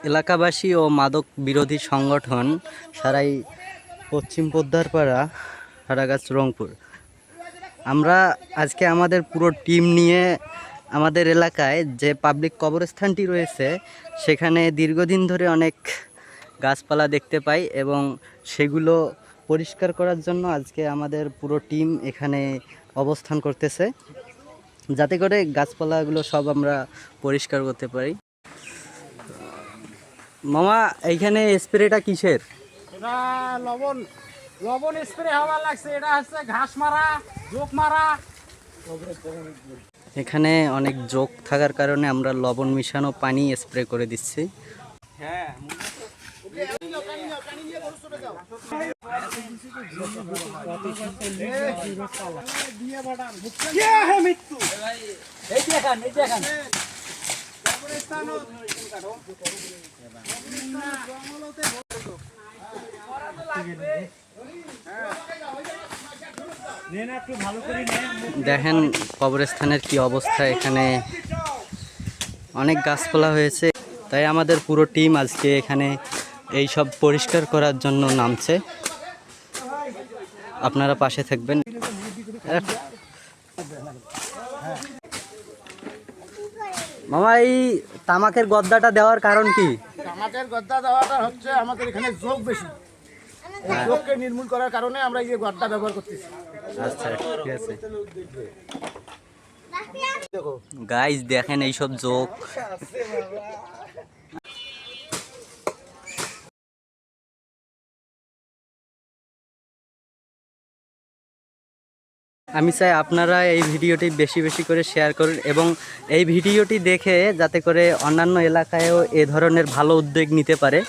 এলাকাবাসী ও মাদক বিরোধী সংগঠন সারাই পশ্চিম পোদ্দারপাড়া সারাগাছ রংপুর। আমরা আজকে আমাদের পুরো টিম নিয়ে আমাদের এলাকায় যে পাবলিক কবরস্থানটি রয়েছে সেখানে দীর্ঘদিন ধরে অনেক গাছপালা দেখতে পাই এবং সেগুলো পরিষ্কার করার জন্য আজকে আমাদের পুরো টিম এখানে অবস্থান করতেছে, যাতে করে গাছপালাগুলো সব আমরা পরিষ্কার করতে পারি। মামা, এইখানে স্প্রেটা কিসের? এটা লবণ লবণ স্প্রে হওয়ার লাগছে। এটা হচ্ছে ঘাস মারা, জোক মারা। এখানে অনেক জোক থাকার কারণে আমরা লবণ মিশানো পানি স্প্রে করে দিচ্ছি। হ্যাঁ, দেখেন কবরস্থানের কি অবস্থা, এখানে অনেক গাছপালা হয়েছে, তাই আমাদের পুরো টিম আজকে এখানে এই সব পরিষ্কার করার জন্য নামছে। আপনারা পাশে থাকবেন। মামা, এই তামাকের গদ্দাটা দেওয়ার কারণ কি? তামাকের গদ্দা দেওয়াটা হচ্ছে আমাদের এখানে যোগ বেশি। এই যোগকে নির্মূল করার কারণে আমরা এই গদ্দা ব্যবহার করতেছি। আচ্ছা, ঠিক আছে। গাইস দেখেন এইসব জোক। আমি চাই আপনারা এই ভিডিওটি বেশি বেশি করে শেয়ার করুন এবং এই ভিডিওটি দেখে যাতে করে অন্যান্য এলাকায়ও এ ধরনের ভালো উদ্যোগ নিতে পারে।